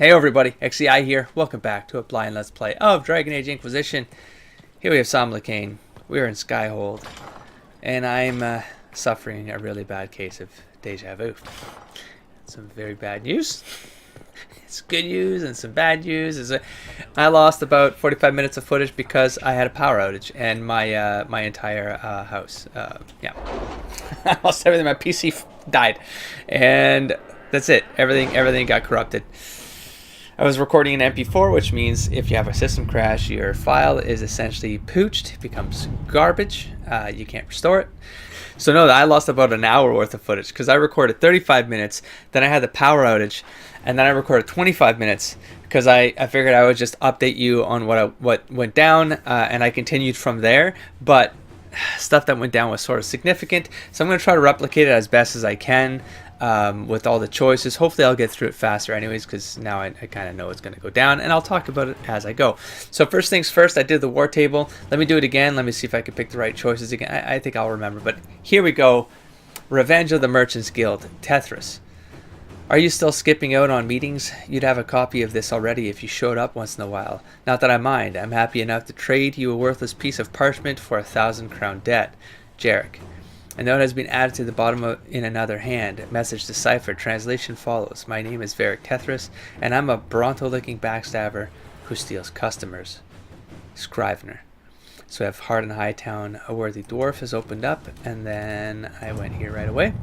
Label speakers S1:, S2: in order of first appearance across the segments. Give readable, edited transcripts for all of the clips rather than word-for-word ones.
S1: Hey everybody, XEI here. Welcome back to a blind Let's Play of Dragon Age Inquisition. Here we have Somlacane. We're in Skyhold. And I'm suffering a really bad case of deja vu. Some very bad news. It's good news and some bad news. I lost about 45 minutes of footage because I had a power outage and my entire house. Yeah. I lost everything. My PC died. And that's it. Everything got corrupted. I was recording an MP4, which means if you have a system crash, your file is essentially pooched, becomes garbage. You can't restore it. So no, I lost about an hour worth of footage because I recorded 35 minutes, then I had the power outage, and then I recorded 25 minutes because I figured I would just update you on what went down, and I continued from there. But stuff that went down was sort of significant, so I'm going to try to replicate it as best as I can. With all the choices. Hopefully I'll get through it faster anyways, because now I kind of know it's going to go down, and I'll talk about it as I go. So first things first, I did the war table. Let me do it again. Let me see if I can pick the right choices again. I think I'll remember, but here we go. Revenge of the Merchants Guild, Tethras. Are you still skipping out on meetings? You'd have a copy of this already if you showed up once in a while. Not that I mind. I'm happy enough to trade you a worthless piece of parchment for 1,000 crown debt. Jarek. A note has been added to the bottom in another hand. Message deciphered. Translation follows. My name is Varric Tethras, and I'm a Bronto-licking backstabber who steals customers. Scrivener. So we have Hard and Hightown. A worthy dwarf has opened up, and then I went here right away.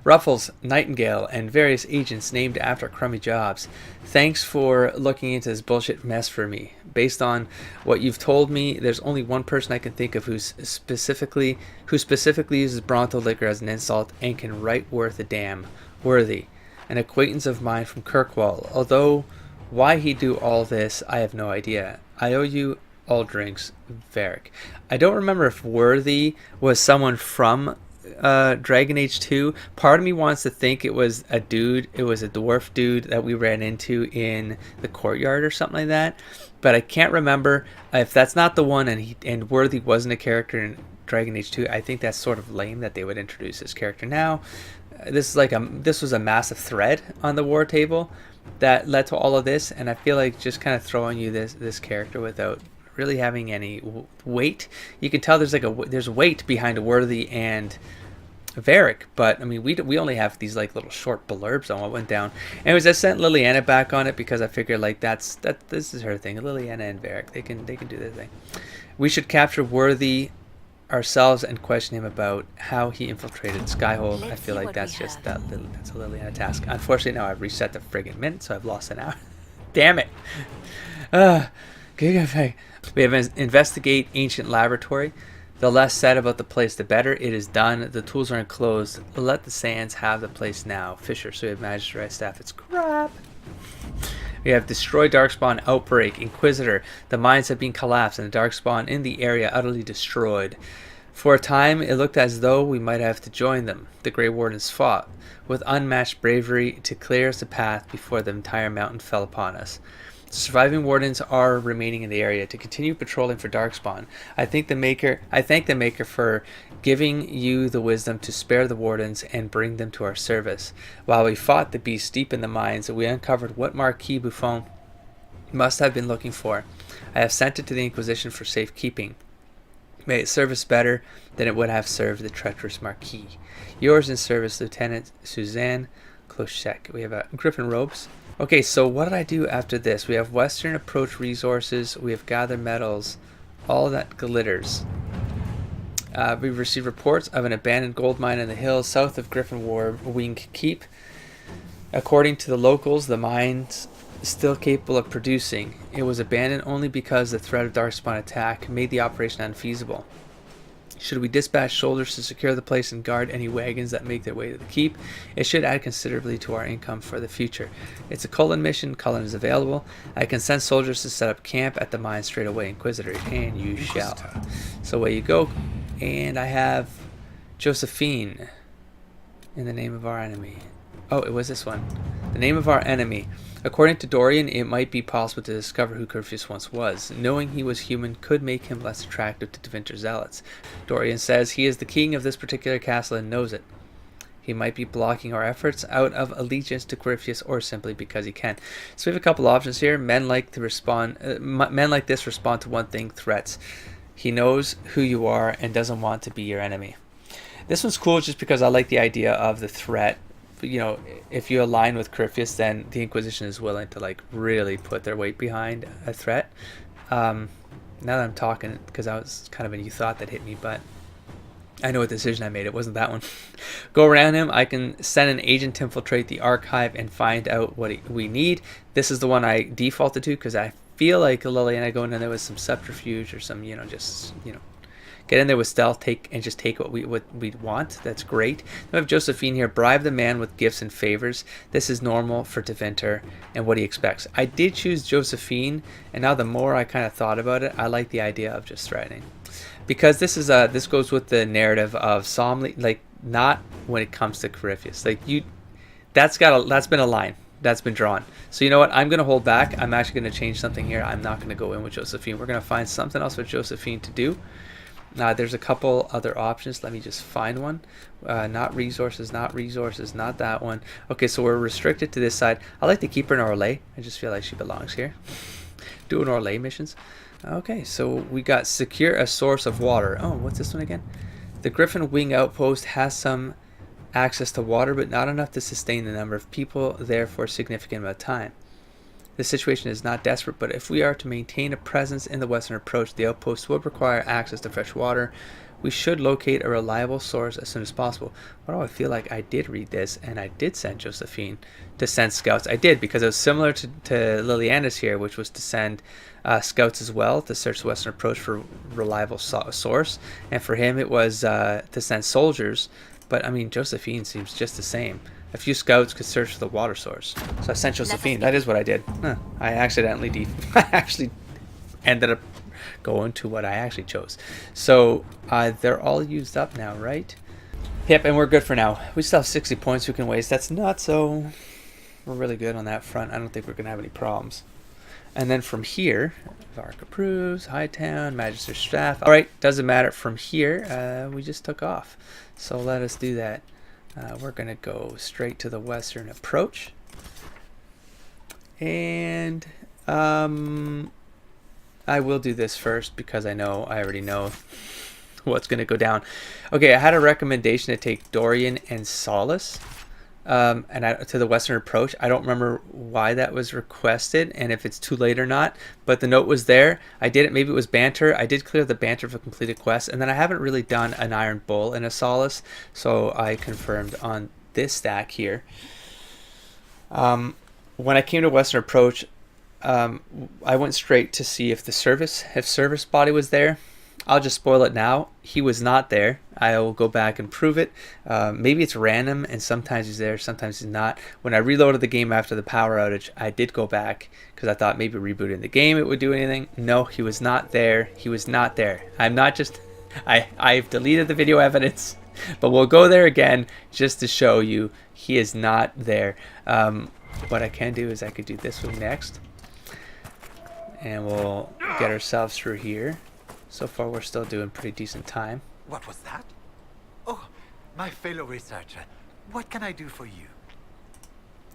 S1: Ruffles, Nightingale, and various agents named after crummy jobs. Thanks for looking into this bullshit mess for me. Based on what you've told me, there's only one person I can think of who specifically uses Bronto liquor as an insult and can write worth a damn. Worthy, an acquaintance of mine from Kirkwall. Although why he do all this, I have no idea. I owe you all drinks, Varric. I don't remember if Worthy was someone from Dragon Age 2. Part of me wants to think it was a dude, it was a dwarf dude that we ran into in the courtyard or something like that, but I can't remember. If that's not the one and Worthy wasn't a character in Dragon Age 2, I think that's sort of lame that they would introduce this character now. This was a massive thread on the war table that led to all of this, and I feel like just kind of throwing you this character without really having any weight. You can tell there's weight behind Worthy and Varric, but I mean we only have these like little short blurbs on what went down. Anyways, I sent Liliana back on it because I figured like this is her thing. Liliana and Varric, they can do their thing. We should capture Worthy ourselves and question him about how he infiltrated Skyhold. I feel like that's just that's a Liliana task. Unfortunately, now I've reset the friggin' minute, so I've lost an hour. Damn it. We have investigate ancient laboratory. The less said about the place, the better. It is done. The tools are enclosed. Let the sands have the place now. Fisher, so we have magistrate staff. It's crap. We have destroy darkspawn outbreak. Inquisitor. The mines have been collapsed and the darkspawn in the area utterly destroyed. For a time, it looked as though we might have to join them. The Grey Wardens fought with unmatched bravery to clear us a path before the entire mountain fell upon us. Surviving wardens are remaining in the area to continue patrolling for darkspawn. I thank the maker for giving you the wisdom to spare the wardens and bring them to our service. While we fought the beast deep in the mines, we uncovered what Marquis Buffon must have been looking for. I have sent it to the Inquisition for safekeeping. May it serve us better than it would have served the treacherous Marquis. Yours in service, Lieutenant Suzanne Clochec. We have Griffin robes. Okay, so what did I do after this? We have Western Approach resources. We have Gather metals. All that glitters. We've received reports of an abandoned gold mine in the hills south of Griffin Wing Keep. According to the locals, the mine's still capable of producing. It was abandoned only because the threat of darkspawn attack made the operation unfeasible. Should we dispatch soldiers to secure the place and guard any wagons that make their way to the keep? It should add considerably to our income for the future. It's a Cullen mission. Cullen is available. I can send soldiers to set up camp at the mine straight away. Inquisitor, and you shall. So away you go. And I have Josephine. In the name of our enemy. Oh, it was this one. The name of our enemy. According to Dorian, it might be possible to discover who Curtius once was. Knowing he was human could make him less attractive to Devinter zealots. Dorian says he is the king of this particular castle and knows it. He might be blocking our efforts out of allegiance to Corypheus or simply because he can. So we have a couple options here. Men like this respond to one thing: threats. He knows who you are and doesn't want to be your enemy. This one's cool just because I like the idea of the threat. You know, if you align with Corypheus, then the Inquisition is willing to like really put their weight behind a threat. Now that I'm talking, because I was kind of a new thought that hit me, but I know what decision I made. It wasn't that one. Go around him. I can send an agent to infiltrate the archive and find out what we need. This is the one I defaulted to because I feel like Liliana going in there with some subterfuge or some, just, get in there with stealth, take what we want. That's great. Then we have Josephine here. Bribe the man with gifts and favors. This is normal for Tevinter and what he expects. I did choose Josephine, and now the more I kind of thought about it, I like the idea of just threatening. Because this goes with the narrative of Somli, like not when it comes to Corypheus. Like that's been a line that's been drawn. So you know what? I'm gonna hold back. I'm actually gonna change something here. I'm not gonna go in with Josephine. We're gonna find something else with Josephine to do. There's a couple other options. Let me just find one. Not resources, not that one. Okay, so we're restricted to this side. I like to keep her in Orlais. I just feel like she belongs here. Doing Orlais missions. Okay, so we got secure a source of water. Oh, what's this one again? The Griffin Wing Outpost has some access to water, but not enough to sustain the number of people there for a significant amount of time. The situation is not desperate, but if we are to maintain a presence in the western approach, the outpost would require access to fresh water. We should locate a reliable source as soon as possible. Why do I feel like I did read this, and I did send Josephine to send scouts? I did, because it was similar to Liliana's here, which was to send scouts as well to search the western approach for reliable source. And for him, it was to send soldiers. But, I mean, Josephine seems just the same. A few scouts could search for the water source. So I sent Josephine. That is what I did. I accidentally I actually ended up going to what I actually chose. So they're all used up now, right? Yep, and we're good for now. We still have 60 points we can waste. That's nuts, so we're really good on that front. I don't think we're going to have any problems. And then from here, Vark approves, Hightown, Magister's staff. All right, doesn't matter. From here, we just took off. So let us do that. We're going to go straight to the western approach. And I will do this first because I already know what's going to go down. Okay, I had a recommendation to take Dorian and Solace to the western approach. I don't remember why that was requested and if it's too late or not, but the note was there. I did it. Maybe it was banter. I did clear the banter for completed quests, and then I haven't really done an Iron Bull and a Solace, so I confirmed on this stack here. When I came to western approach, I went straight to see if service body was there. I'll just spoil it now. He was not there. I will go back and prove it. Maybe it's random and sometimes he's there, sometimes he's not. When I reloaded the game after the power outage, I did go back because I thought maybe rebooting the game it would do anything. No, he was not there. He was not there. I'm not just... I've deleted the video evidence, but we'll go there again just to show you he is not there. What I can do is I could do this one next. And we'll get ourselves through here. So far, we're still doing pretty decent time.
S2: What was that? Oh, my fellow researcher. What can I do for you?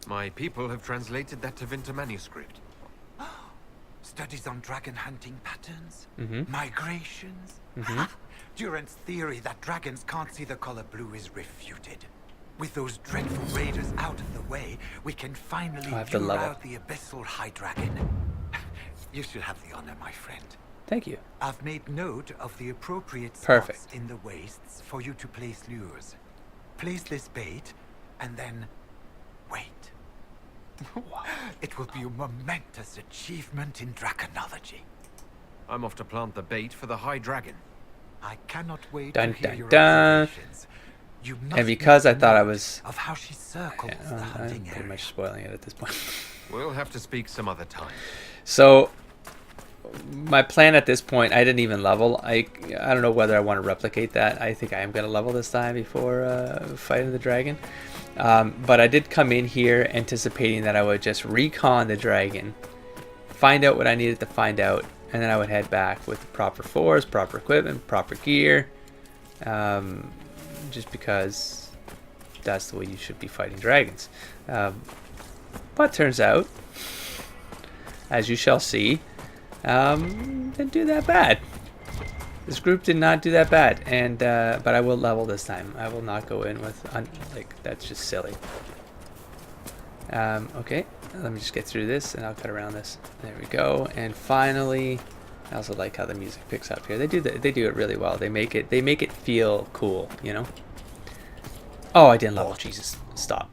S3: My people have translated that Tevinter manuscript.
S2: Studies on dragon hunting patterns?
S1: Mm-hmm.
S2: Migrations? Durant's theory that dragons can't see the color blue is refuted. With those dreadful raiders out of the way, we can finally lure out the abyssal high dragon. You should have the honor, my friend.
S1: Thank you.
S2: I've made note of the appropriate spots in the wastes for you to place lures. Place this bait, and then wait. It will be a momentous achievement in draconology.
S3: I'm off to plant the bait for the High Dragon.
S2: I cannot wait
S1: to
S2: hear your observations. You must
S1: and because I thought I was...
S2: of how she circles the hunting
S1: I'm pretty much spoiling it at this point.
S3: We'll have to speak some other time.
S1: So... my plan at this point, I didn't even level. I don't know whether I want to replicate that. I think I am going to level this time before fighting the dragon. But I did come in here anticipating that I would just recon the dragon, find out what I needed to find out, and then I would head back with the proper force, proper equipment, proper gear. Just because that's the way you should be fighting dragons. But turns out, as you shall see, didn't do that bad. This group did not do that bad, and but I will level this time. I will not go in with like, that's just silly. Okay, let me just get through this, and I'll cut around this. There we go. And finally, I also like how the music picks up here. They do it really well. They make it feel cool, you know. Oh, I didn't level. Jesus, stop.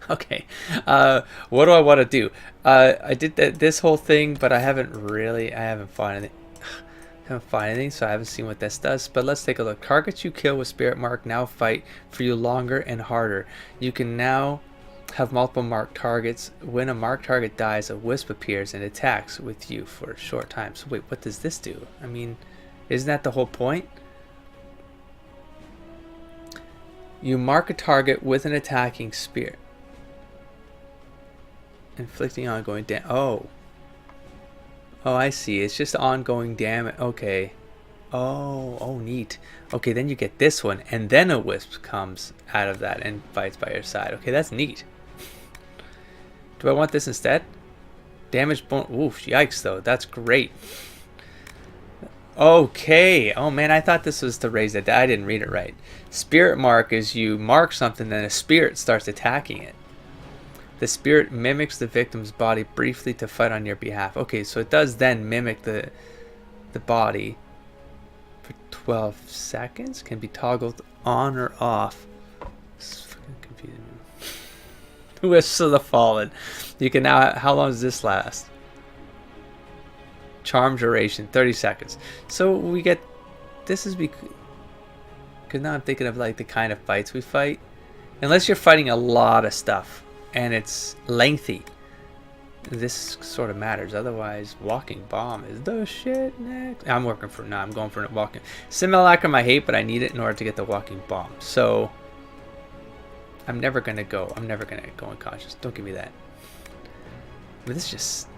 S1: Okay, what do I want to do? I did this whole thing, but I haven't found anything. So I haven't seen what this does. But let's take a look. Targets you kill with Spirit Mark now fight for you longer and harder. You can now have multiple marked targets. When a marked target dies, a wisp appears and attacks with you for a short time. So wait, what does this do? I mean, isn't that the whole point? You mark a target with an attacking spirit, inflicting ongoing damage. Oh, I see. It's just ongoing damage. Okay. Oh, neat. Okay, then you get this one, and then a wisp comes out of that and fights by your side. Okay, that's neat. Do I want this instead? Damage bonus. Oof, yikes, though. That's great. Okay. Oh, man, I thought this was to raise it. I didn't read it right. Spirit mark is you mark something, then a spirit starts attacking it. The spirit mimics the victim's body briefly to fight on your behalf. Okay, so it does then mimic the body for 12 seconds. Can be toggled on or off. It's fucking confusing. Wisps of the Fallen. You can now... How long does this last? Charm duration, 30 seconds. So we get... This is because now I'm thinking of like the kind of fights we fight. Unless you're fighting a lot of stuff and it's lengthy, this sort of matters. Otherwise, walking bomb is the shit next. I'm going for walking. Simulacrum I hate, but I need it in order to get the walking bomb. So I'm never gonna go unconscious. Don't give me that. But this is just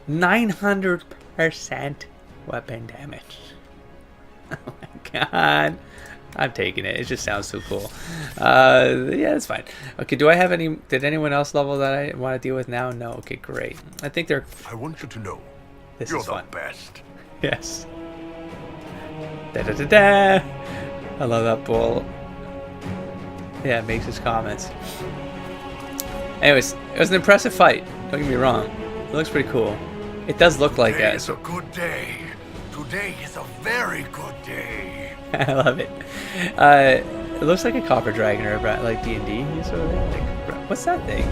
S1: 900% weapon damage. Oh my god. I'm taking it. It just sounds so cool. Yeah, that's fine. Okay, do I have any... Did anyone else level that I want to deal with now? No. Okay, great. I think they're...
S4: I want you to know,
S1: this
S4: you're
S1: is fun.
S4: the best.
S1: Yes. Da-da-da-da! I love that bull. Yeah, it makes his comments. Anyways, it was an impressive fight. Don't get me wrong. It looks pretty cool. It does look like
S4: Today
S1: it.
S4: is a good day. Today is a very good day.
S1: I love it. It looks like a copper dragon or like D&D. Like, what's that thing?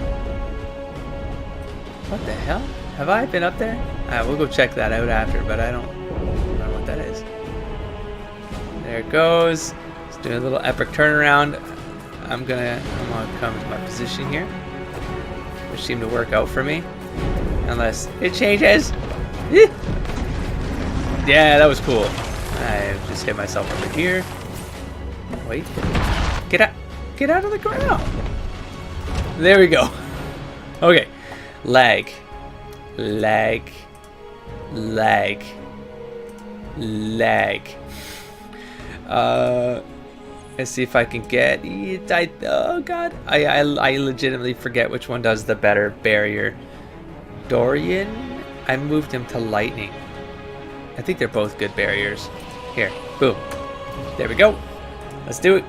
S1: What the hell? Have I been up there? We'll go check that out after, but I don't know what that is. There it goes. It's doing a little epic turnaround. I'm gonna come to my position here, which seemed to work out for me, unless it changes. Yeah, that was cool. I just hit myself over here. Wait. Get out of the ground. There we go. Okay. Lag. Let's see if I can get it. Oh god. I legitimately forget which one does the better barrier. Dorian? I moved him to lightning. I think they're both good barriers. Here, boom. There we go. Let's do it.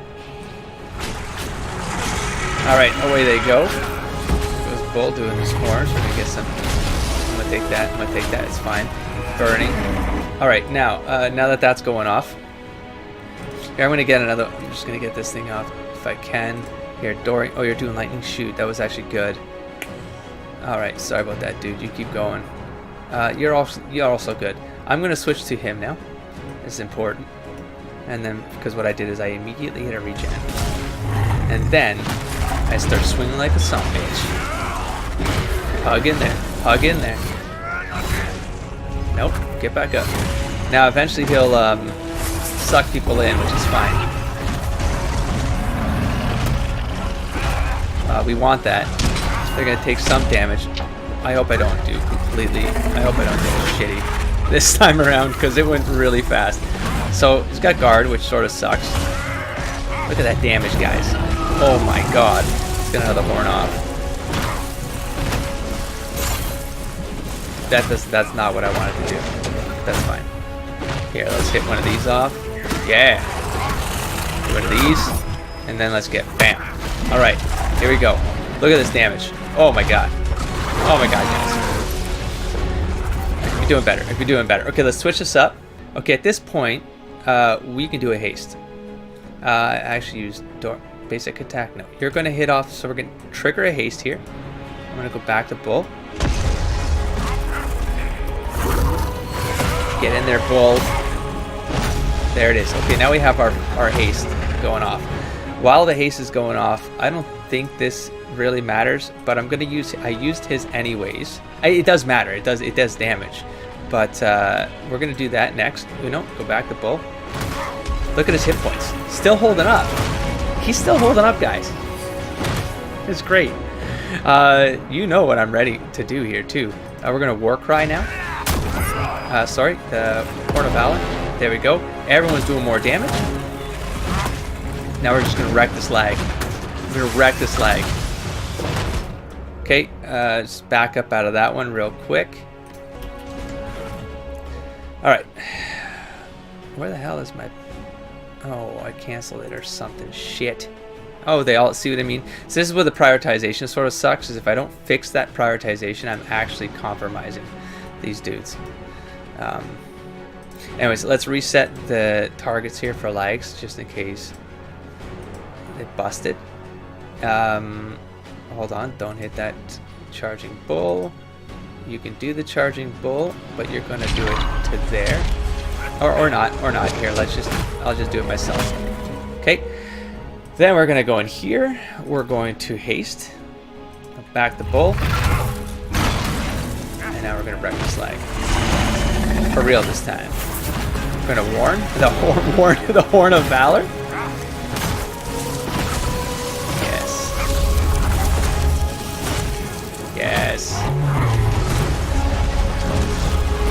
S1: Alright, away they go. Goes Bull doing his horns. We're gonna get some. I'm gonna take that. It's fine. Burning. Alright, now that that's going off. Here, I'm just gonna get this thing off if I can. Here, Dorian. Oh, you're doing lightning shoot. That was actually good. Alright, sorry about that, dude. You keep going. You're also good. I'm gonna switch to him now. It's important. And then, because what I did is I immediately hit a regen. And then I start swinging like a son bitch. Hug in there. Hug in there. Nope. Get back up. Now, eventually he'll suck people in, which is fine. We want that. They're gonna take some damage. I hope I don't do completely. I hope I don't do shitty this time around, because it went really fast. So he's got guard, which sort of sucks. Look at that damage, guys. Oh my god. He's gonna have the horn off. That's not what I wanted to do. That's fine. Here, let's hit one of these off. Yeah. One of these. And then let's get bam. Alright, here we go. Look at this damage. Oh my god. Oh my god, guys. I could be doing better. I could be doing better. Okay, let's switch this up. Okay, at this point, we can do a haste. I actually used basic attack. No, you're going to hit off, so we're going to trigger a haste here. I'm going to go back to bull. Get in there, bull. There it is. Okay, now we have our haste going off. While the haste is going off, I don't think this really matters, but I'm going to use, I used his anyways. It does matter. It does damage. But we're going to do that next. Uno, go back to bull. Look at his hit points. Still holding up. He's still holding up, guys. It's great. You know what I'm ready to do here, too. We're going to war cry now. Sorry, the Horn of Valor. There we go. Everyone's doing more damage. Now we're just going to wreck this lag. We're going to wreck this lag. Okay, just back up out of that one real quick. Alright. Where the hell is my... Oh, I canceled it or something. Shit. Oh, they all see what I mean? So this is where the prioritization sort of sucks, is if I don't fix that prioritization, I'm actually compromising these dudes. Anyways, let's reset the targets here for lags, just in case they busted. Hold on, don't hit that charging bull. You can do the charging bull, but you're gonna do it to there. Or not. Here, I'll just do it myself. Okay. Then we're gonna go in here. We're going to haste. Back the bull. And now we're gonna wreck this lag. For real this time. We're gonna warn the Horn of Valor. Yes. Yes.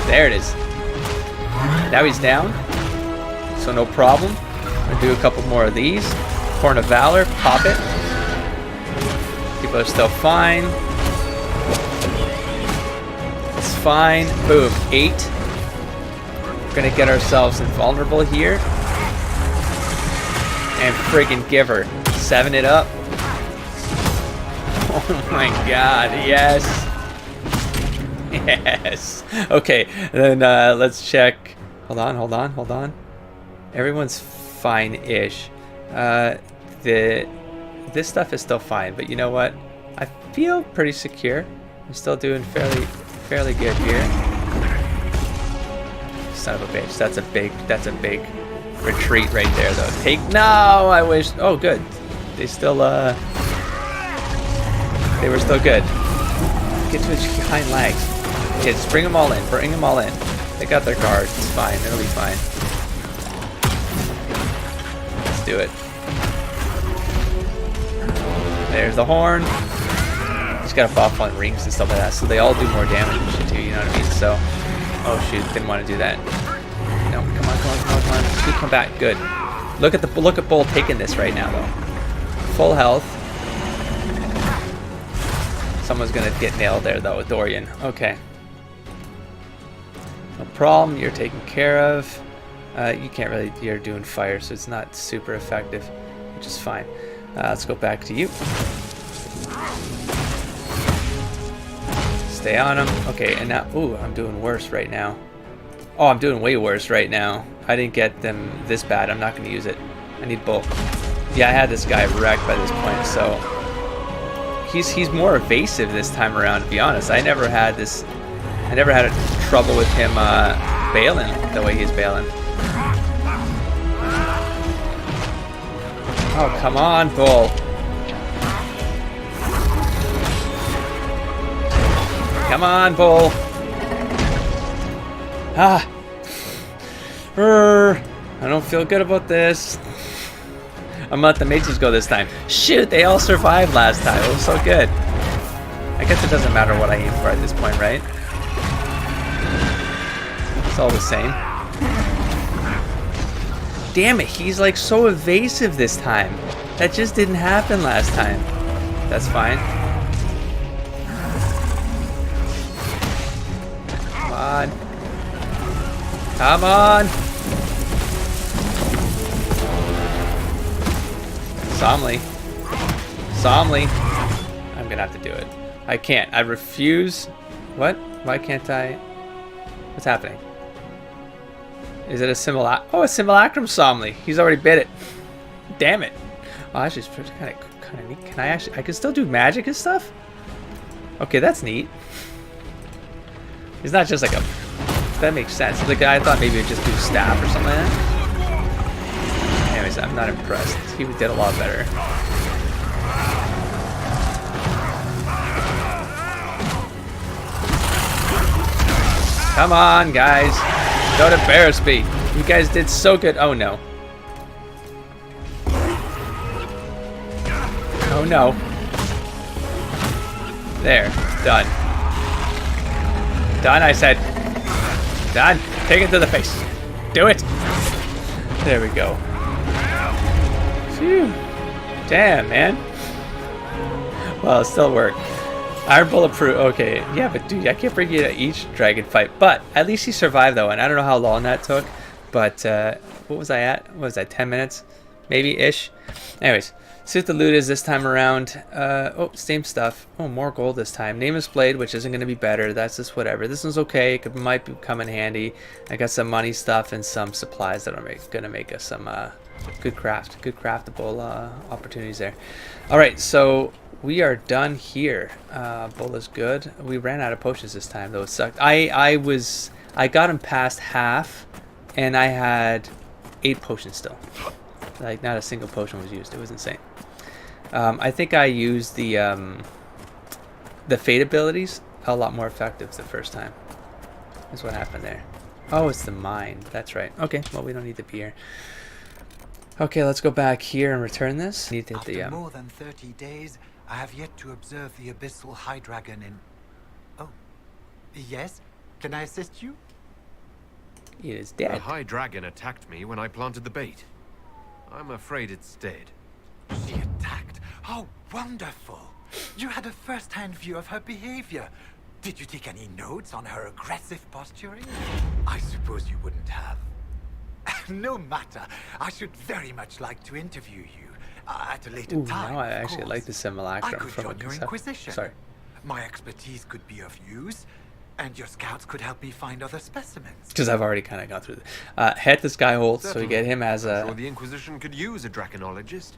S1: There it is. Now he's down, so no problem. I'm gonna do a couple more of these. Horn of Valor, pop it. People are still fine. It's fine. Boom, 8. We're gonna get ourselves invulnerable here. And friggin' give her. 7 it up. Oh my god, yes. Yes. Okay, then let's check. Hold on. Everyone's fine-ish. This stuff is still fine, but you know what? I feel pretty secure. I'm still doing fairly good here. Son of a bitch. That's a big retreat right there, though. No, I wish. Oh, good. They still they were still good. Get to his behind legs. Okay, just bring them all in. Bring them all in. They got their guards. It's fine. It'll be fine. Let's do it. There's the horn. Just got a buff on rings and stuff like that, so they all do more damage and shit too. You know what I mean? So, oh shoot, didn't want to do that. No, come on. Good comeback. Good. Look at Bull taking this right now though. Full health. Someone's gonna get nailed there though with Dorian. Okay. No problem, you're taken care of. You can't really, you're doing fire, so it's not super effective, which is fine. Let's go back to you. Stay on him. Okay, and now, ooh, I'm doing worse right now. Oh, I'm doing way worse right now. I didn't get them this bad. I'm not gonna use it. I need Bull. Yeah, I had this guy wrecked by this point, so he's more evasive this time around, to be honest. I never had trouble with him bailing the way he's bailing. Oh, come on, Bull. Come on, Bull. Ah. I don't feel good about this. I'm gonna let the mages go this time. Shoot, they all survived last time. It was so good. I guess it doesn't matter what I aim for at this point, right? It's all the same. Damn it, he's like so evasive this time. That just didn't happen last time. That's fine. Come on. Come on. Somley. Somley. I'm gonna have to do it. I can't. I refuse. What? Why can't I? What's happening? Is it a simulacrum? Oh, a simulacrum Somley. He's already bit it. Damn it. Oh, that's just kind of neat. Can I actually? I can still do magic and stuff? Okay, that's neat. He's not just like a... That makes sense. The guy, I thought maybe he'd just do staff or something like that. Anyways, I'm not impressed. He did a lot better. Come on, guys. Don't embarrass me. You guys did so good. Oh, no. Oh, no. There. Done. Done, I said. Done. Take it to the face. Do it. There we go. Phew. Damn, man. Well, it still worked. Iron bulletproof. Okay, yeah, but dude, I can't bring you to each dragon fight. But at least he survived though, and I don't know how long that took. But what was I at? What was that? 10 minutes, maybe ish. Anyways, see what the loot is this time around. Oh, same stuff. Oh, more gold this time. Nameless blade, which isn't gonna be better. That's just whatever. This one's okay. It might come in handy. I got some money stuff and some supplies that are gonna make us some good craftable opportunities there. All right, so. We are done here. Bull is good. We ran out of potions this time, though. It sucked. I got him past half, and I had 8 potions still. Like not a single potion was used. It was insane. I think I used the fate abilities a lot more effective the first time. That's what happened there. Oh, it's the mine. That's right. Okay. Well, we don't need to be here. Okay, let's go back here and return this. Need to hit the
S2: After more than 30 days. I have yet to observe the abyssal high dragon in... Oh. Yes? Can I assist you?
S1: It is dead.
S3: The high dragon attacked me when I planted the bait. I'm afraid it's dead.
S2: She attacked? How wonderful! You had a first-hand view of her behavior. Did you take any notes on her aggressive posturing? I suppose you wouldn't have. No matter. I should very much like to interview you. At a later time.
S1: No, I actually like the simulacrum.
S2: I could join your Inquisition.
S1: Sorry.
S2: My expertise could be of use, and your scouts could help me find other specimens.
S1: Because I've already kind of gone through this. Head to Skyhold, so we get him as a...
S3: I'm sure the Inquisition could use a draconologist.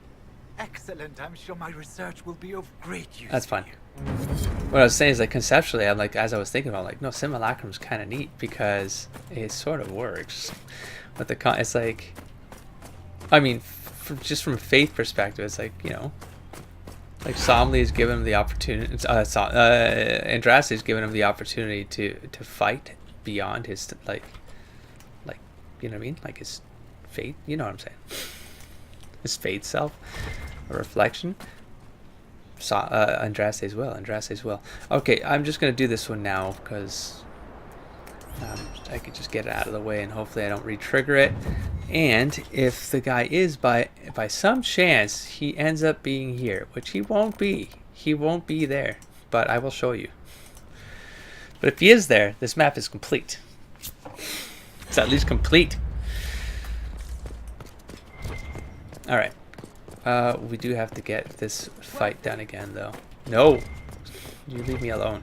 S2: Excellent. I'm sure my research will be of great use.
S1: That's fine. What I was saying is, like, conceptually, I'm like, as I was thinking about, like, no, simulacrum's kind of neat because it sort of works. But it's like, I mean, just from a faith perspective, it's like, you know, like Somley has given him the opportunity. Andraste has given him the opportunity to fight beyond his like, you know what I mean, like his fate. You know what I'm saying? His fate self, a reflection. Andraste's will. Andraste's will. Okay, I'm just gonna do this one now because I could just get it out of the way and hopefully I don't re-trigger it. And if the guy is by some chance he ends up being here, which he won't be there, but I will show you. But if he is there, this map is complete. It's at least complete. All right. We do have to get this fight done again, though. No, you leave me alone.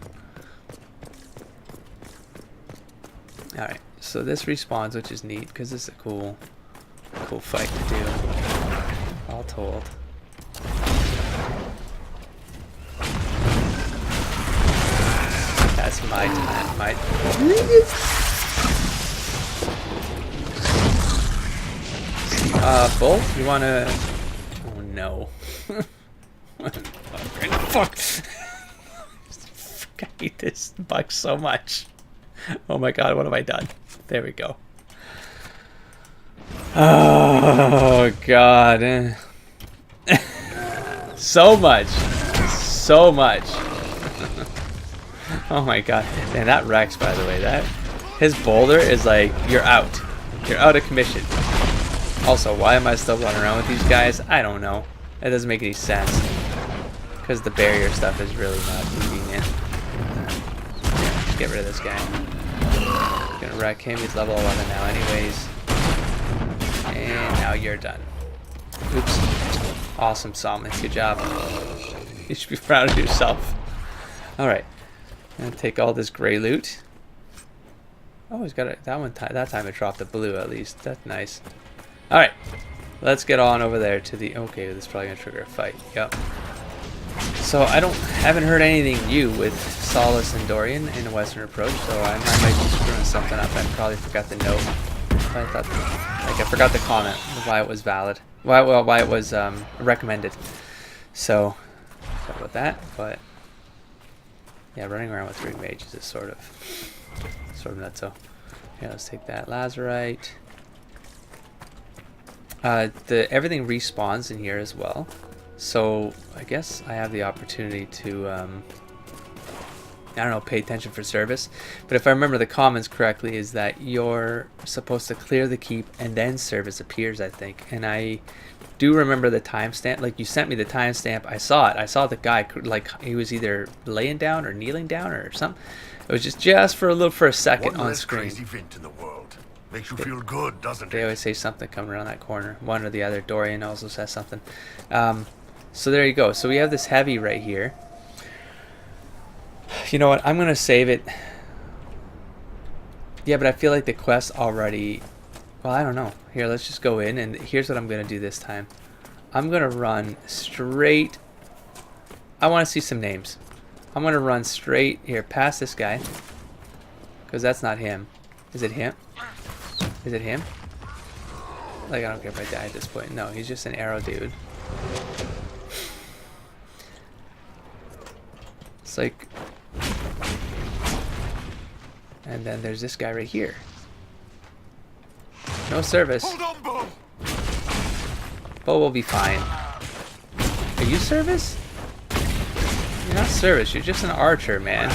S1: All right. So this respawns, which is neat because it's a cool fight to do. All told. That's my time. Bull, you wanna? Oh no! Fuck! I hate this bug so much. Oh my god, what have I done? There we go. Oh god. So much. Oh my god. Man, that Rex, by the way, his boulder is like, you're out of commission. Also, why am I still running around with these guys? I don't know. That doesn't make any sense. Because the barrier stuff is really not convenient. Yeah, let's get rid of this guy. Gonna wreck him. He's level 11 now anyways. And now you're done. Oops. Awesome, Solomon. Good job. You should be proud of yourself. Alright. I'm gonna take all this gray loot. Oh, he's got it. That time it dropped the blue at least. That's nice. Alright. Let's get on over there to the... Okay, this is probably gonna trigger a fight. Yep. So I haven't heard anything new with Solace and Dorian in a Western approach, so I might be screwing something up. I probably forgot the note. I thought, like, I forgot the comment why it was valid. Why it was recommended. So sorry about that, but yeah, running around with 3 mages is sort of nuts. So yeah, let's take that Lazarite. Everything respawns in here as well. So I guess I have the opportunity to, I don't know, pay attention for service. But if I remember the comments correctly, is that you're supposed to clear the keep and then service appears, I think. And I do remember the timestamp. Like, you sent me the timestamp. I saw it. I saw the guy, like, he was either laying down or kneeling down or something. It was just for a second on screen.
S4: Crazy event in the world. Makes you feel good, doesn't
S1: They
S4: it?
S1: always say something coming around that corner. One or the other. Dorian also says something. So there you go. So we have this heavy right here. You know what? I'm going to save it. Yeah, but I feel like the quest already... Well, I don't know. Here, let's just go in. And here's what I'm going to do this time. I'm going to run straight... I want to see some names. I'm going to run straight here past this guy. Because that's not him. Is it him? Is it him? Like, I don't care if I die at this point. No, he's just an arrow dude. It's like... And then there's this guy right here. No service.
S4: Hold on, Bo.
S1: Bo will be fine. Are you service? You're not service, you're just an archer, man.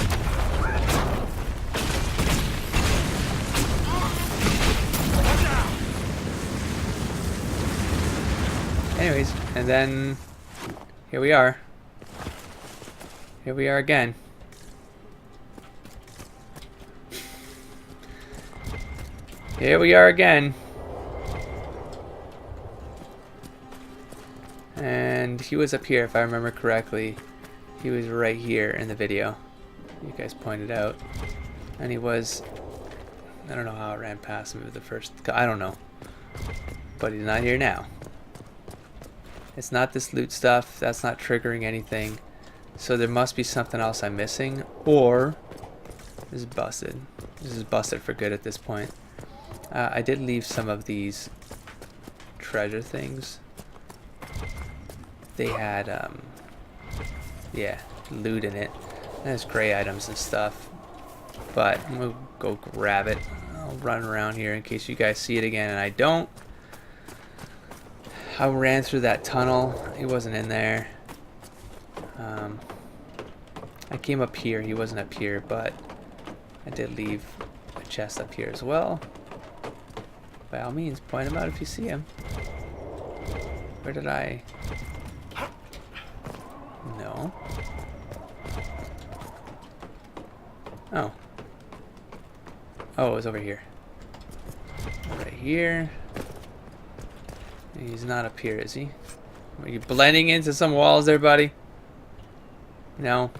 S1: Anyways, and then here we are. Here we are again. Here we are again. And he was up here, if I remember correctly. He was right here in the video. You guys pointed out. And he was... I don't know how it ran past him with the first... I don't know. But he's not here now. It's not this loot stuff. That's not triggering anything. So there must be something else I'm missing. Or... This is busted. This is busted for good at this point. I did leave some of these treasure things. They had, yeah, loot in it. There's gray items and stuff. But I'm going to go grab it. I'll run around here in case you guys see it again and I don't. I ran through that tunnel. He wasn't in there. I came up here. He wasn't up here, but I did leave a chest up here as well. By all means, point him out if you see him. Where did I... No. Oh. Oh, it was over here. Right here. He's not up here, is he? Are you blending into some walls there, buddy? No.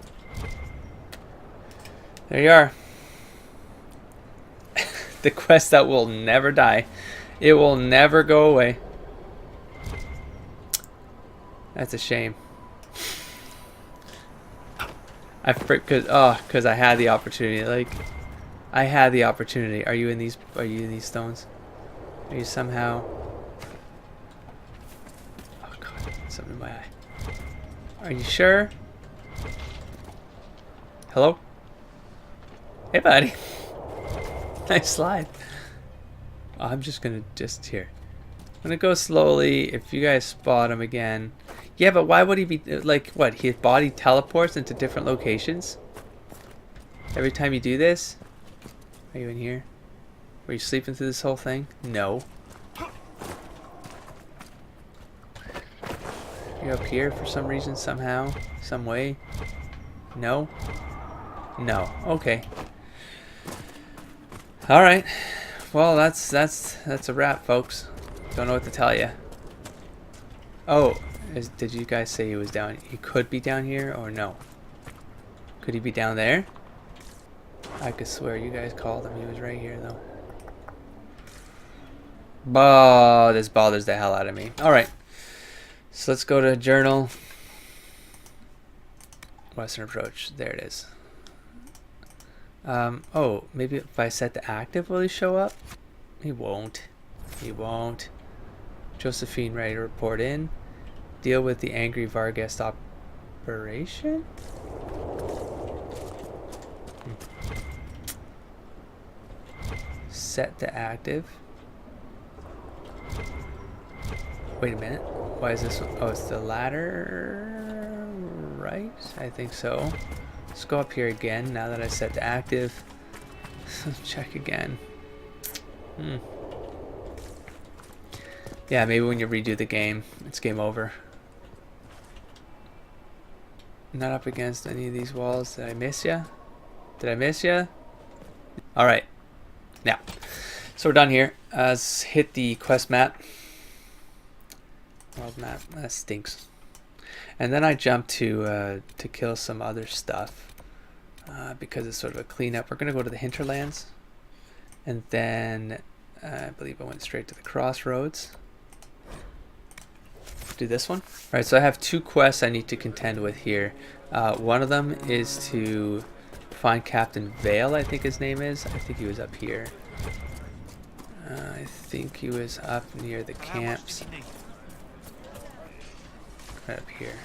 S1: There you are. The quest that will never die. It will never go away. That's a shame. Cause I had the opportunity. Like, I had the opportunity. Are you in these? Are you in these stones? Are you somehow? Oh God, something in my eye. Are you sure? Hello? Hey, buddy. Nice slide. Oh, I'm just gonna here. I'm gonna go slowly. If you guys spot him again. Yeah, but why would he be like what? His body teleports into different locations every time you do this? Are you in here? Were you sleeping through this whole thing? No. You're up here for some reason, somehow, some way. No? No. Okay. All right. Well, that's a wrap, folks. Don't know what to tell you. Oh, did you guys say he was down? He could be down here, or no? Could he be down there? I could swear you guys called him. He was right here, though. Oh, this bothers the hell out of me. All right. So let's go to journal. Western approach. There it is. Oh, maybe if I set to active, will he show up? He won't. He won't. Josephine ready to report in. Deal with the angry Vargas operation? Set to active. Wait a minute. Why is this? Oh, it's the ladder, right? I think so. Let's go up here again now that I set to active. Check again. Yeah, maybe when you redo the game, it's game over. Not up against any of these walls. Did I miss ya? Did I miss ya? Alright. Now, so we're done here. Let's hit the quest map. World map. That stinks. And then I jump to kill some other stuff. Because it's sort of a cleanup. We're going to go to the Hinterlands. And then I believe I went straight to the crossroads. Do this one. Alright, so I have two quests I need to contend with here. One of them is to find Captain Vale, I think his name is. I think he was up here. I think he was up near the camps. Right up here.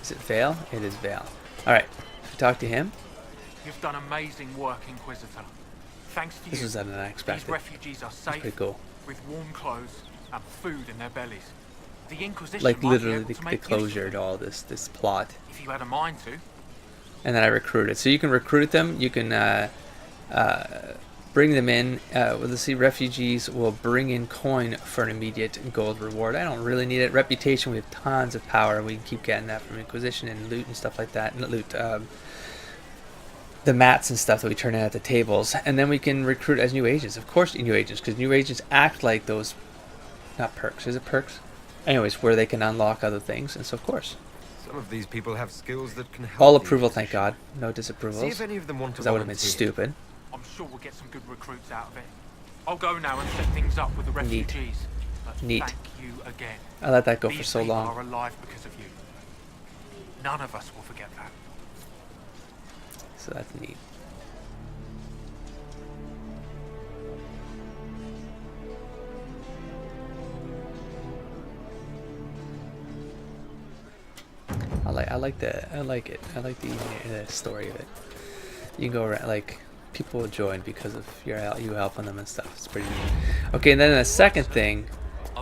S1: Is it Vale? It is Vale. Alright, talk to him.
S5: You've done amazing work, Inquisitor. Thanks to
S1: This
S5: you,
S1: was unexpected.
S5: these refugees are safe,
S1: Pretty cool.
S5: with warm clothes and food in their bellies. The Inquisition
S1: Like
S5: might
S1: literally
S5: be able to
S1: the
S5: make
S1: closure
S5: use
S1: to
S5: of
S1: all this plot.
S5: it, if you had a mind to.
S1: And then I recruited. So you can recruit them. You can bring them in. Let's see, refugees will bring in coin for an immediate gold reward. I don't really need it. Reputation, we have tons of power. We can keep getting that from Inquisition and loot and stuff like that. Not loot, the mats and stuff that we turn in at the tables. And then we can recruit as new agents. Of course, new agents, because new agents act like those, not perks. Is it perks? Anyways, where they can unlock other things. And so, of course.
S3: Some of these people have skills that can help.
S1: All
S3: the
S1: approval, thank
S3: Inquisition.
S1: God. No disapprovals.
S3: See if any of them want to
S1: Because that would have been
S3: volunteer.
S1: stupid.
S5: I'm sure we'll get some good recruits out of it. I'll go now and set things up with the
S1: Neat.
S5: refugees. But
S1: Neat.
S5: thank you again.
S1: I let that go
S5: These
S1: for so
S5: people
S1: long.
S5: are alive because of you. None of us will forget that.
S1: So that's neat. I like it. I like the story of it. You can go around, like, people will join because of you helping them and stuff. It's pretty neat. Okay, and then the second thing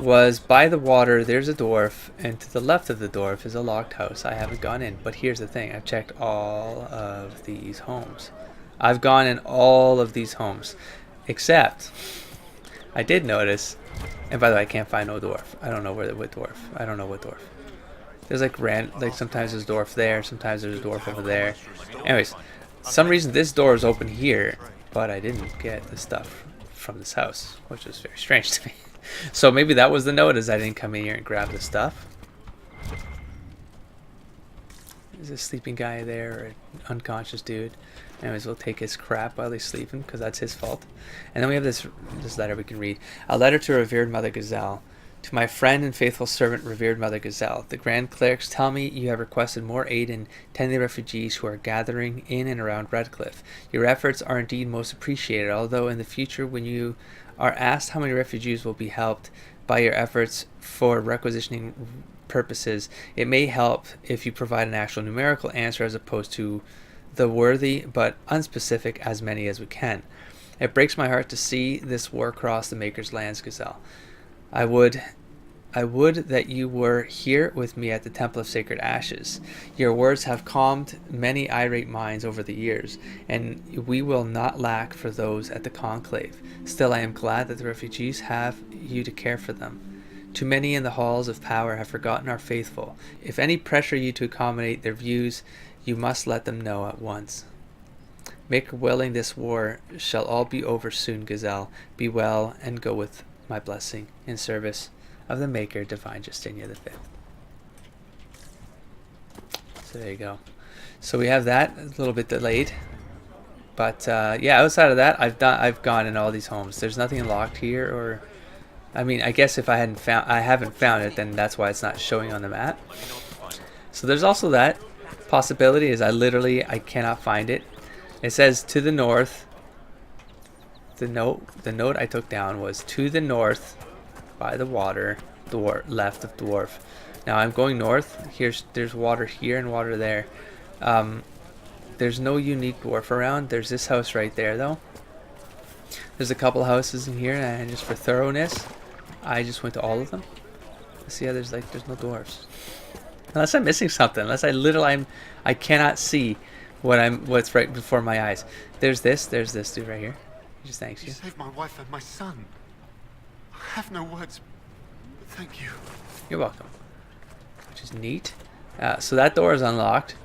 S1: was by the water there's a dwarf, and to the left of the dwarf is a locked house. I haven't gone in, but here's the thing. I've checked all of these homes. I've gone in all of these homes, except I did notice, and by the way, I can't find no dwarf. I don't know what dwarf. I don't know what dwarf. There's like sometimes there's a dwarf there, sometimes there's a dwarf over there. Anyways, some reason this door is open here, but I didn't get the stuff from this house, which was very strange to me. So maybe that was the notice. I didn't come in here and grab the stuff. Is a sleeping guy there, or an unconscious dude? Anyways, we'll take his crap while he's sleeping, because that's his fault. And then we have this letter we can read. A letter to revered Mother Gazelle. To my friend and faithful servant, revered Mother Gazelle, the Grand Clerics tell me you have requested more aid in tending the refugees who are gathering in and around Redcliffe. Your efforts are indeed most appreciated, although in the future when you are asked how many refugees will be helped by your efforts for requisitioning purposes, it may help if you provide an actual numerical answer as opposed to the worthy but unspecific as many as we can. It breaks my heart to see this war cross the Maker's lands, Gazelle. I would that you were here with me at the Temple of Sacred Ashes. Your words have calmed many irate minds over the years, and we will not lack for those at the conclave. Still, I am glad that the refugees have you to care for them. Too many in the halls of power have forgotten our faithful. If any pressure you to accommodate their views, you must let them know at once. Make her willing this war shall all be over soon, Gazelle. Be well and go with my blessing in service of the Maker, Divine Justinia V. So there you go. So we have that, a little bit delayed. But yeah, outside of that, I've gone in all these homes. There's nothing locked here, or I mean, I guess if I haven't found it, then that's why it's not showing on the map. So there's also that possibility, is I cannot find it. It says to the north. The note I took down was to the north by the water, left of dwarf. Now I'm going north. There's water here and water there. There's no unique dwarf around. There's this house right there though. There's a couple houses in here, and just for thoroughness, I just went to all of them. See how there's no dwarves. Unless I'm missing something. Unless I cannot see what's right before my eyes. There's this dude right here. He just thanks you.
S4: You saved my wife and my son. I have no words, but thank you.
S1: You're welcome. Which is neat. So that door is unlocked.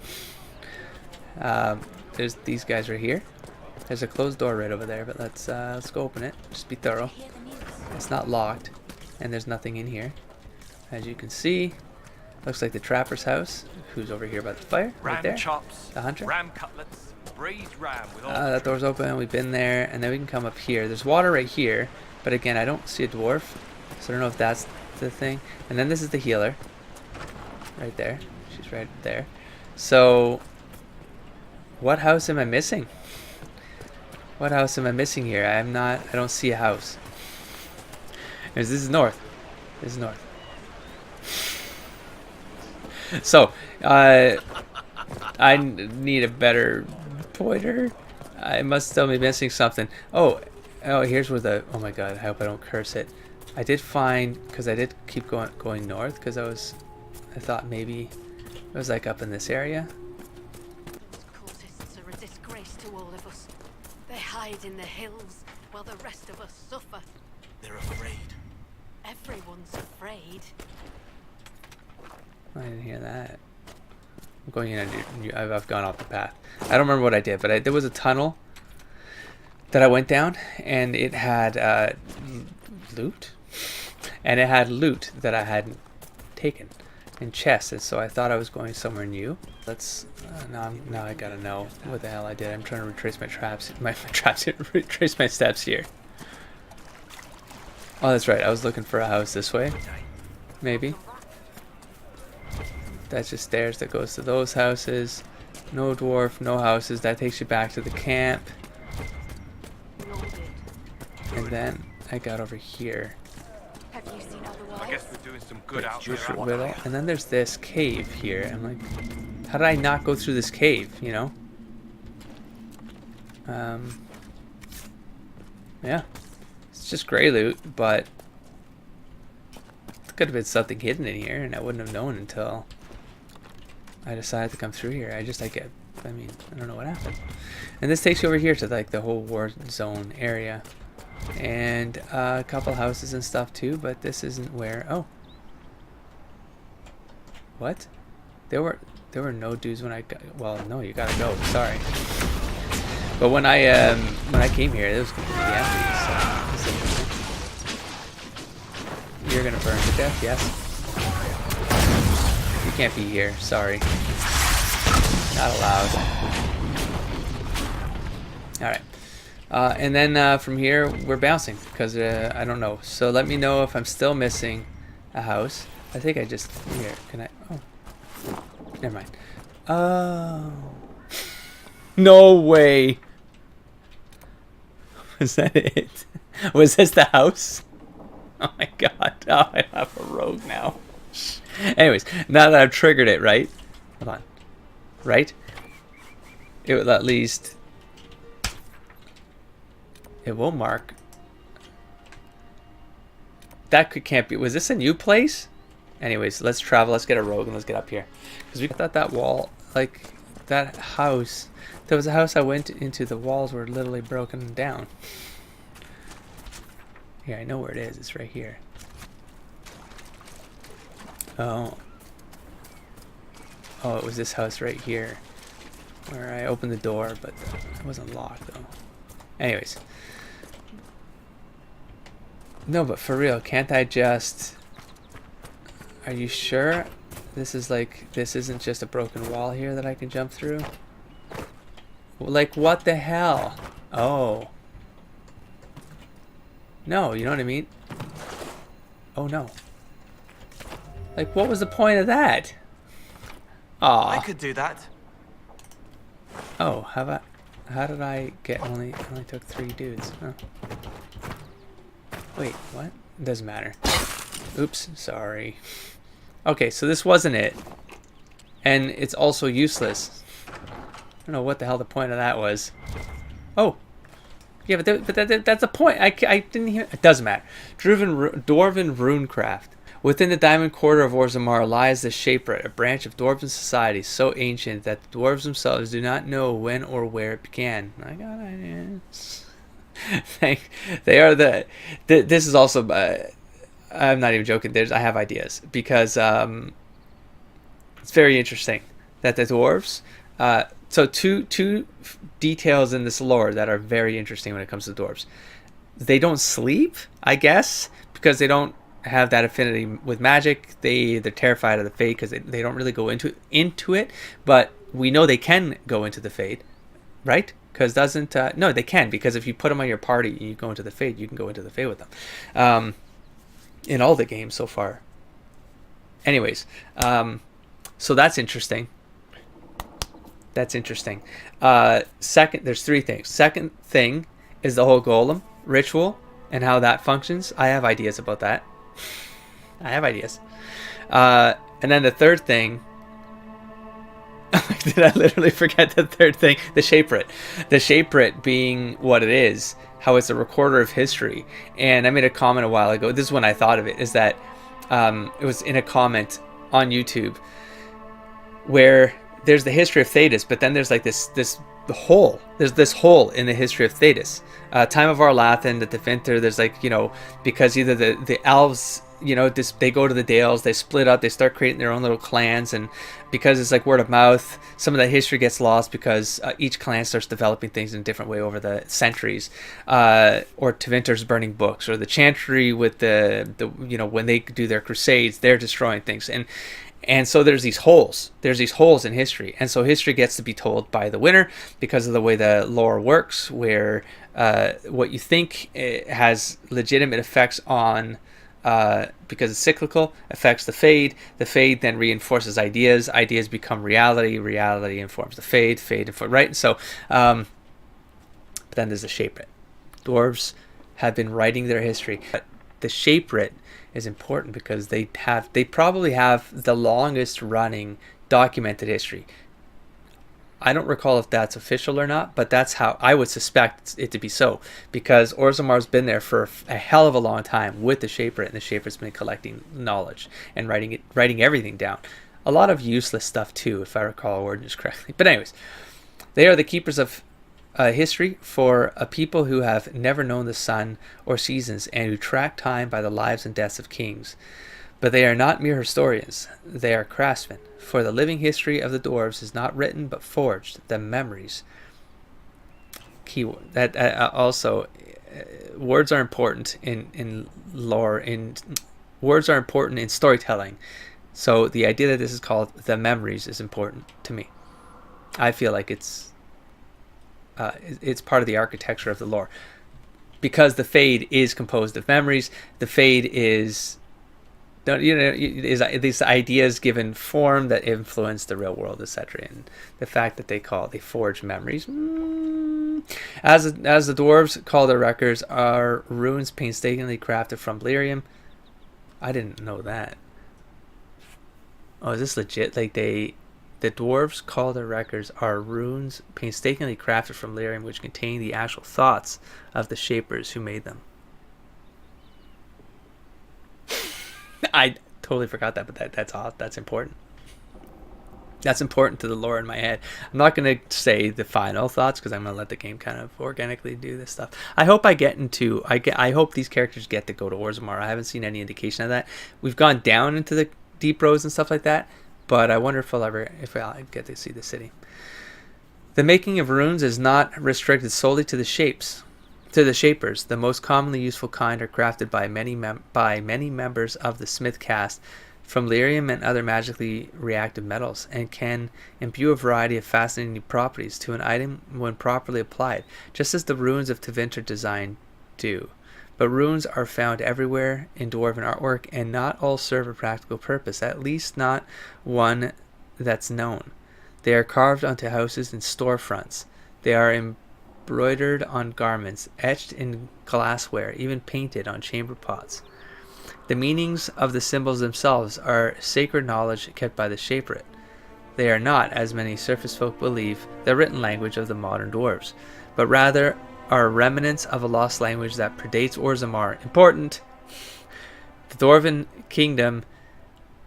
S1: There's these guys right here. There's a closed door right over there, but let's go open it. Just be thorough. It's not locked, and there's nothing in here. As you can see, looks like the trapper's house, who's over here by the fire, right there.
S5: Chops,
S1: the hunter.
S5: ram cutlets, braised ram with all
S1: That door's open. We've been there, and then we can come up here. There's water right here, but again, I don't see a dwarf, so I don't know if that's the thing. And then this is the healer, right there. She's right there. So, what house am I missing? What house am I missing here? I don't see a house. This is north. This is north. So, I need a better pointer. I must still be missing something. Oh, here's where oh my god, I hope I don't curse it. I did find, because I did keep going north, because I thought maybe it was like up in this area.
S6: Cultists are a disgrace to all of us. They hide in the hills while the rest of us suffer.
S4: They're afraid.
S6: Everyone's afraid.
S1: I didn't hear that. I'm going in. I've gone off the path. I don't remember what I did, but there was a tunnel that I went down, and it had loot, and it had loot that I hadn't taken in chests. And so I thought I was going somewhere new. Let's now I gotta know what the hell I did. I'm trying to retrace my traps. My traps. Retrace my steps here. Oh, that's right. I was looking for a house this way. Maybe. That's just stairs that goes to those houses. No dwarf, no houses. That takes you back to the camp. And then I got over here.
S6: Have you seen otherwise?
S5: I guess we're doing some good out
S1: Just
S5: there.
S1: a little. And then there's this cave here. I'm like, how did I not go through this cave, you know? Yeah. It's just gray loot, but it could have been something hidden in here, and I wouldn't have known until I decided to come through here. I don't know what happened. And this takes you over here to like the whole war zone area, and a couple houses and stuff too. But this isn't where. Oh, what? There were no dudes when I got. Well, no, you gotta go. Sorry. But when I came here, it was completely empty. So this is interesting. You're gonna burn to death, yes. You can't be here. Sorry. Not allowed. Alright. And then from here, we're bouncing. Because I don't know. So let me know if I'm still missing a house. I think I just... Here. Can I... Oh. Never mind. Oh. No way. Was that it? Was this the house? Oh my god. Oh, I have a rogue now. Anyways, now that I've triggered it, right? Hold on. Right? It will at least... It will mark. That can't be... Was this a new place? Anyways, let's travel. Let's get a rogue and let's get up here. Because we thought that wall... Like, that house... There was a house I went into. The walls were literally broken down. Here, I know where it is. It's right here. Oh. Oh, it was this house right here. Where I opened the door, but it wasn't locked, though. Anyways. No, but for real, can't I just... Are you sure? This is like... This isn't just a broken wall here that I can jump through? Like, what the hell? Oh. No, you know what I mean? Oh, no. Like, what was the point of that? Aw.
S7: I could do that.
S1: Oh, how did I get only took 3 dudes? Huh. Wait, what? It doesn't matter. Oops, sorry. Okay, so this wasn't it. And it's also useless. I don't know what the hell the point of that was. Oh. Yeah, but that's the point. I didn't hear. It doesn't matter. Dwarven runecraft. Within the diamond quarter of Orzammar lies the Shaperet, a branch of Dwarven society so ancient that the dwarves themselves do not know when or where it began. I got ideas. They are this is also. I'm not even joking. I have ideas because it's very interesting that the dwarves. So two details in this lore that are very interesting when it comes to dwarves. They don't sleep, I guess, because they don't have that affinity with magic. They're terrified of the fate because they don't really go into it. But we know they can go into the fate, right? Because no, they can, because if you put them on your party and you go into the fate, you can go into the fate with them. In all the games so far. Anyways, so that's interesting. That's interesting. Second, there's 3 things. Second thing is the whole golem ritual and how that functions. I have ideas about that. I have ideas. And then the third thing... Did I literally forget the third thing? The Shaperet. The Shaperet being what it is, how it's a recorder of history. And I made a comment a while ago. This is when I thought of it, is that it was in a comment on YouTube where there's the history of Thedas, but then there's like this hole. There's this hole in the history of Thedas. Time of Arlathan, the Definter, there's like, because either the elves, they go to the Dales, they split up, they start creating their own little clans, and because it's like word of mouth, some of that history gets lost because each clan starts developing things in a different way over the centuries. Or Tevinter's burning books, or the Chantry with the when they do their crusades, they're destroying things. And so there's these holes. There's these holes in history. And so history gets to be told by the winner because of the way the lore works, where what you think has legitimate effects on, because it's cyclical, affects the Fade. The Fade then reinforces ideas. Ideas become reality. Reality informs the Fade. Fade informs, right? So, but then there's the Shaperet. Dwarves have been writing their history. But the Shaperet is important because they probably have the longest running documented history. I don't recall if that's official or not, but that's how I would suspect it to be so, because Orzammar's been there for a hell of a long time with the Shaperet, and the Shaperet's been collecting knowledge and writing everything down. A lot of useless stuff too, if I recall ordinance correctly. But anyways, they are the keepers of history for a people who have never known the sun or seasons and who track time by the lives and deaths of kings. But they are not mere historians. They are craftsmen. For the living history of the dwarves is not written but forged. The memories. Keyword. That also, words are important in lore. Words are important in storytelling. So the idea that this is called the memories is important to me. I feel like it's part of the architecture of the lore, because the Fade is composed of memories. The Fade is these ideas given form that influence the real world, etc. And the fact that they forge memories, as the dwarves call their records, are runes painstakingly crafted from lyrium. I didn't know that. Oh, is this legit? Like the dwarves call their records are runes painstakingly crafted from lyrium, which contain the actual thoughts of the shapers who made them. I totally forgot that, but that's important. That's important to the lore in my head. I'm not going to say the final thoughts because I'm going to let the game kind of organically do this stuff. I hope I hope these characters get to go to Orzammar. I haven't seen any indication of that. We've gone down into deep roads and stuff like that. But I wonder if I'll get to see the city. The making of runes is not restricted solely to the shapers. The most commonly useful kind are crafted by many members of the smith caste from lyrium and other magically reactive metals, and can imbue a variety of fascinating properties to an item when properly applied, just as the runes of Tevinter design do. But runes are found everywhere in dwarven artwork, and not all serve a practical purpose, at least not one that's known. They are carved onto houses and storefronts. They are embroidered on garments, etched in glassware, even painted on chamber pots. The meanings of the symbols themselves are sacred knowledge kept by the shaper. They are not, as many surface folk believe, the written language of the modern dwarves, but rather are remnants of a lost language that predates Orzammar. Important! The Dwarven kingdom,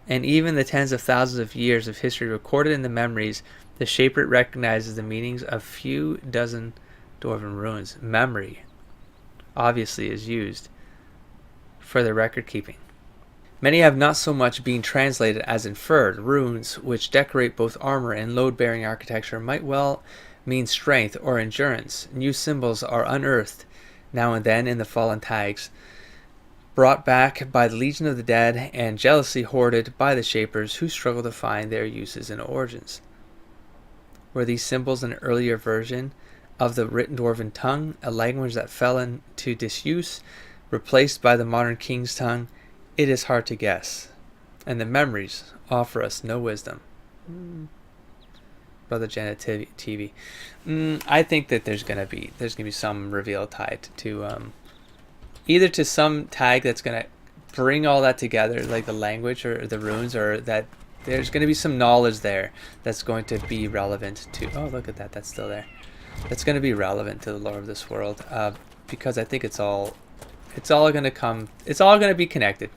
S1: and even the tens of thousands of years of history recorded in the memories, the shaper recognizes the meanings of few dozen Dwarven runes. Memory, obviously, is used for the record keeping. Many have not so much been translated as inferred. Runes, which decorate both armor and load-bearing architecture, might well mean strength or endurance. New symbols are unearthed now and then in the fallen tags, brought back by the Legion of the Dead and jealously hoarded by the shapers who struggle to find their uses and origins. Were these symbols an earlier version of the written Dwarven tongue, a language that fell into disuse, replaced by the modern King's tongue? It is hard to guess, and the memories offer us no wisdom. Brother Janet TV. I think that there's gonna be some reveal tied to either to some tag that's gonna bring all that together, like the language or the runes, or that there's gonna be some knowledge there that's going to be relevant to. Oh, look at that! That's still there. That's gonna be relevant to the lore of this world, because I think it's all gonna come. It's all gonna be connected.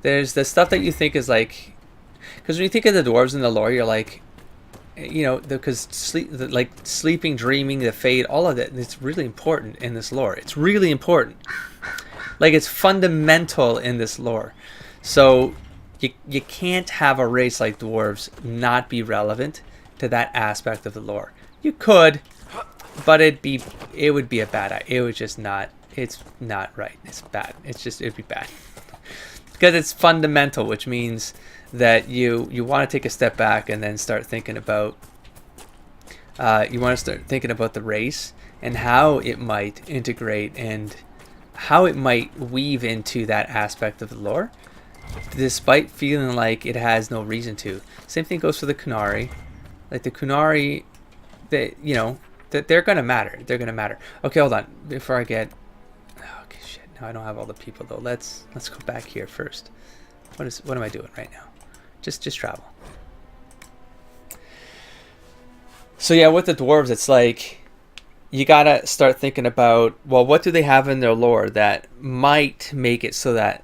S1: There's the stuff that you think is like, because when you think of the dwarves in the lore, you're like, you know, because sleeping, dreaming, the fade, all of that, it's really important in this lore. It's really important. Like, it's fundamental in this lore. So you can't have a race like dwarves not be relevant to that aspect of the lore. You could, but it would be a bad idea. It would just not. It's not right. It's bad. It'd be bad. Because it's fundamental, which means that you want to take a step back and then start thinking about the race and how it might integrate and how it might weave into that aspect of the lore, despite feeling like it has no reason to. Same thing goes for the Kunari. Like the Kunari, they're gonna matter. They're gonna matter. Okay, hold on. Before I get, okay, shit. No, I don't have all the people though. Let's go back here first. What am I doing right now? Just travel. So yeah, with the dwarves, it's like you gotta start thinking about, well, what do they have in their lore that might make it so that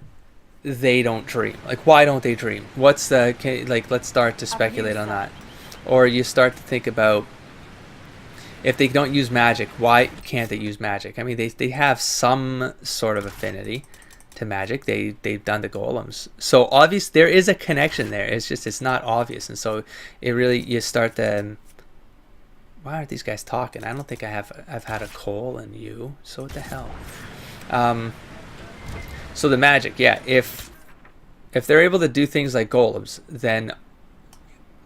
S1: they don't dream? Like, why don't they dream? Let's start to speculate on that. Or you start to think about, if they don't use magic, why can't they use magic? I mean, they have some sort of affinity to magic. They've done the golems, so obvious there is a connection there. It's not obvious, and so it really, you start to, why aren't these guys talking? I don't think I've had a coal in you, so what the hell? So the magic, yeah, if they're able to do things like golems, then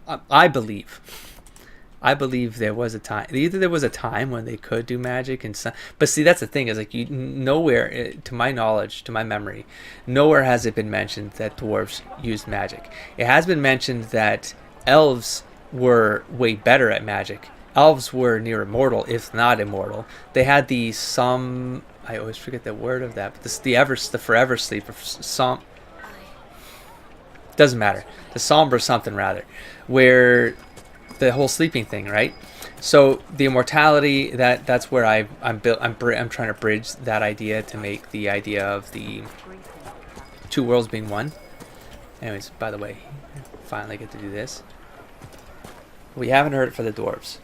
S1: I believe there was a time. Either there was a time when they could do magic, and some, but see, that's the thing, is like, nowhere, to my knowledge, to my memory, nowhere has it been mentioned that dwarves used magic. It has been mentioned that elves were way better at magic. Elves were near immortal, if not immortal. They had the I always forget the word of that, but the forever sleep, or doesn't matter. The somber something rather, where the whole sleeping thing, right? So the immortality, that's where I'm trying to bridge that idea to make the idea of the two worlds being one. Anyways, by the way, finally get to do this. We haven't heard it for the dwarves.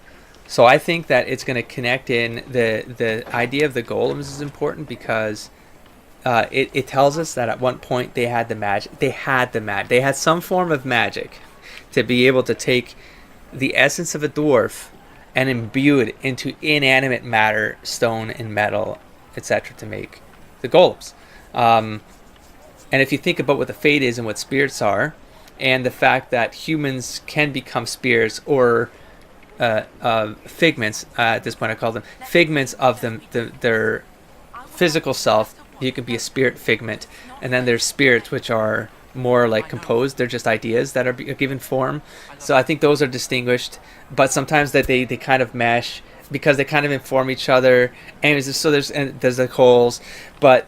S1: So I think that it's going to connect in the idea of the golems is important, because it tells us that at one point they had the magic. They had some form of magic to be able to take the essence of a dwarf and imbue it into inanimate matter, stone and metal, etc., to make the golems. And if you think about what the fate is and what spirits are, and the fact that humans can become spirits or figments, at this point I call them figments of their physical self. You can be a spirit figment, and then there's spirits which are more like composed. They're just ideas that are given form. So I think those are distinguished, but sometimes that they kind of mesh because they kind of inform each other. And so there's the holes, but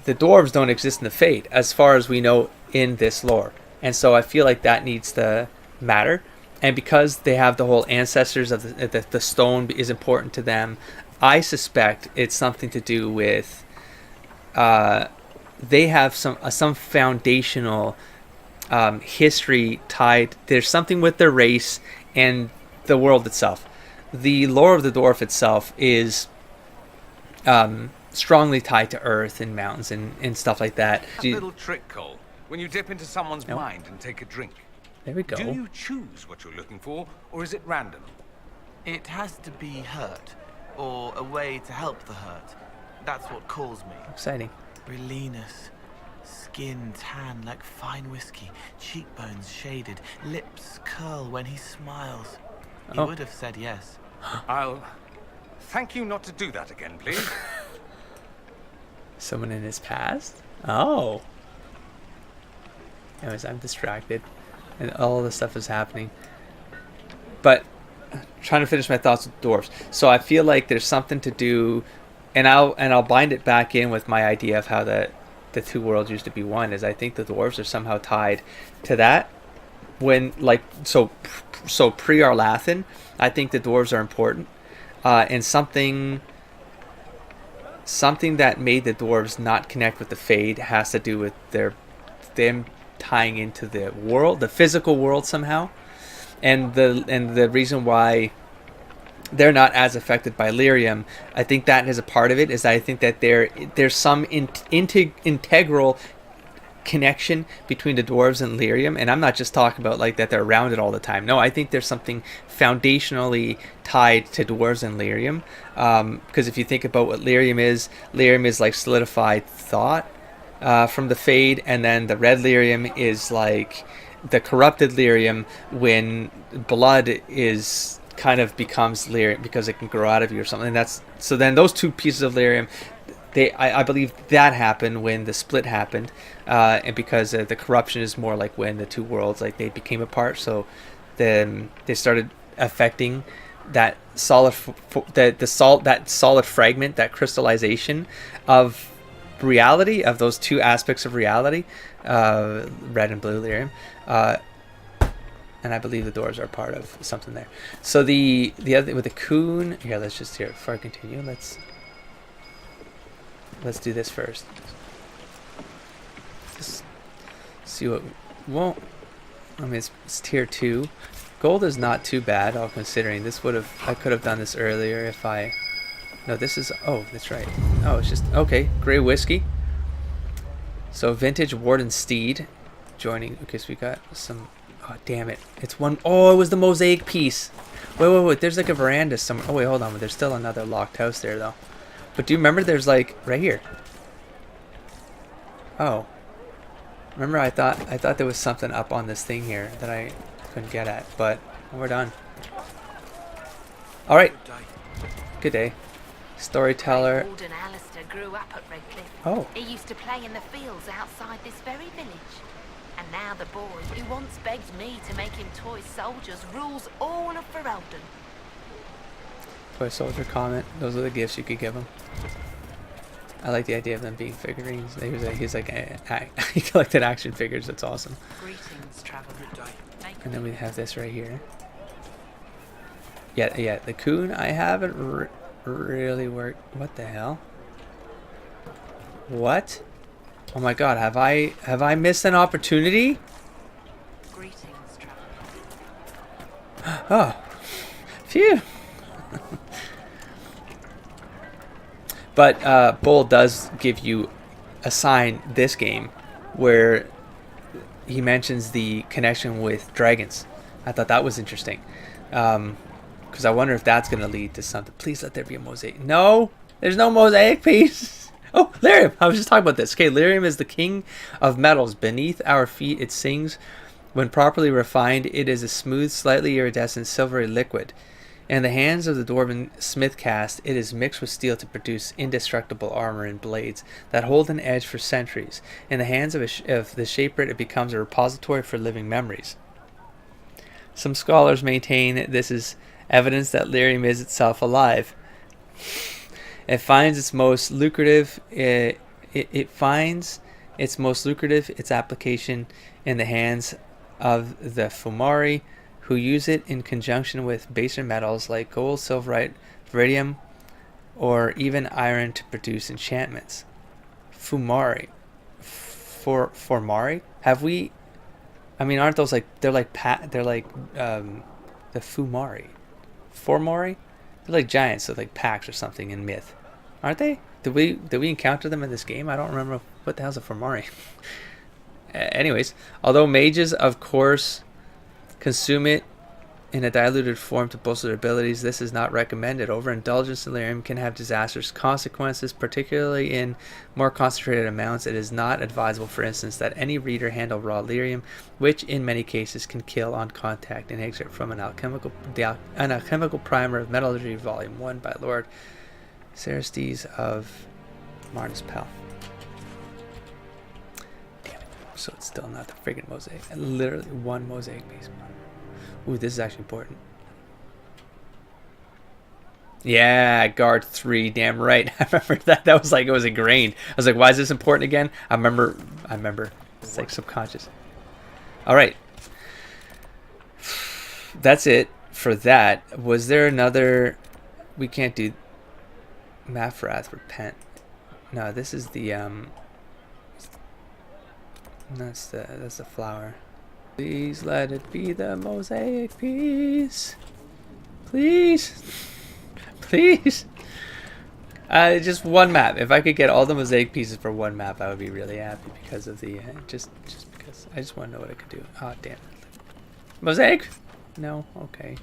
S1: the dwarves don't exist in the fate as far as we know in this lore. And so I feel like that needs to matter. And because they have the whole ancestors of the stone is important to them, I suspect it's something to do with they have some foundational history tied. There's something with their race and the world itself. The lore of the dwarf itself is strongly tied to earth and mountains and stuff like that.
S7: A little trick, Cole. When you dip into someone's mind and take a drink.
S1: There we go.
S7: Do you choose what you're looking for, or is it random?
S8: It has to be hurt, or a way to help the hurt. That's what calls me.
S1: Exciting.
S8: Brillianus. Skin tan like fine whiskey, cheekbones shaded, lips curl when he smiles. He would have said yes.
S7: I'll thank you not to do that again, please.
S1: Someone in his past? Oh. Anyways, I'm distracted. And all this stuff is happening. But trying to finish my thoughts with dwarves. So I feel like there's something to do, and I'll bind it back in with my idea of how the two worlds used to be one. Is I think the dwarves are somehow tied to that. When so pre-Arlathan, I think the dwarves are important, and something that made the dwarves not connect with the Fade has to do with them tying into the world, the physical world somehow, and the reason why they're not as affected by lyrium, I think that is a part of it. Is I think that there's some integral connection between the dwarves and lyrium, and I'm not just talking about like that they're around it all the time. No, I think there's something foundationally tied to dwarves and lyrium, because if you think about what lyrium is like solidified thought from the Fade, and then the red lyrium is like the corrupted lyrium when blood is kind of becomes lyrium because it can grow out of you or something. So then those two pieces of lyrium, I believe that happened when the split happened, and because the corruption is more like when the two worlds like they became apart. So then they started affecting that solid that solid fragment, that crystallization of reality, of those two aspects of reality, red and blue lyrium, and I believe the doors are part of something there. So the other with the coon here, let's just here before I continue, let's do this first. Just see what won't. I mean, it's tier 2. Gold is not too bad, all considering. I could have done this earlier if I. No, this is. Oh, that's right. Oh, it's just okay. Gray whiskey. So vintage Warden Steed, joining. Okay, so we got some. Oh, damn it! It's one. Oh, it was the mosaic piece. Wait. There's like a veranda somewhere. Oh wait, hold on. There's still another locked house there though. But do you remember there's like right here? Oh. Remember I thought there was something up on this thing here that I couldn't get at, but we're done. Alright. Good day. Storyteller.
S6: Warden Alistair grew up at Redcliffe.
S1: Oh.
S6: He used to play in the fields outside this very village. And now the boy who once begged me to make him toy soldiers rules all of Ferelden.
S1: Toy soldier comment. Those are the gifts you could give him. I like the idea of them being figurines. He's like he collected action figures. That's awesome.
S6: Greetings, traveler.
S1: And then we have this right here. Yeah. The coon I haven't really worked. What the hell? What? Oh my God! Have I missed an opportunity?
S6: Greetings, traveler.
S1: Oh, phew. But Bull does give you assign this game where he mentions the connection with dragons. I thought that was interesting. Because I wonder if that's going to lead to something. Please let there be a mosaic. No, there's no mosaic piece. Oh, lyrium. I was just talking about this. Okay, lyrium is the king of metals. Beneath our feet it sings. When properly refined, it is a smooth, slightly iridescent, silvery liquid. In the hands of the dwarven smith cast, it is mixed with steel to produce indestructible armor and blades that hold an edge for centuries. In the hands of the shaper, it becomes a repository for living memories. Some scholars maintain this is evidence that lyrium is itself alive. It finds its most lucrative. It finds its most lucrative its application in the hands of the Fumari, who use it in conjunction with baser metals like gold, silverite, iridium, or even iron to produce enchantments. Fumari. Formari? Have we... I mean, aren't those like... They're like the Fumari. Formari? They're like giants, so like packs or something in myth. Aren't they? Did we encounter them in this game? I don't remember. What the hell's a Formari? Anyways, although mages, of course, consume it in a diluted form to bolster their abilities, this is not recommended. Overindulgence in lyrium can have disastrous consequences, particularly in more concentrated amounts. It is not advisable, for instance, that any reader handle raw lyrium, which in many cases can kill on contact. An excerpt from an alchemical primer of metallurgy, volume 1 by Lord Cerastes of Marnispel. Damn it. So it's still not the friggin' mosaic. Literally one mosaic piece. Ooh, this is actually important. Yeah, guard 3. Damn right. I remember that. That was like, it was ingrained. I was like, why is this important again? I remember. It's like subconscious. All right. That's it for that. Was there another... We can't do... Mafrath, repent. No, this is the that's the flower. Please let it be the mosaic piece. Please. Please. Just one map. If I could get all the mosaic pieces for one map, I would be really happy because of the just because I just want to know what it could do. Oh damn it. Mosaic? No, okay.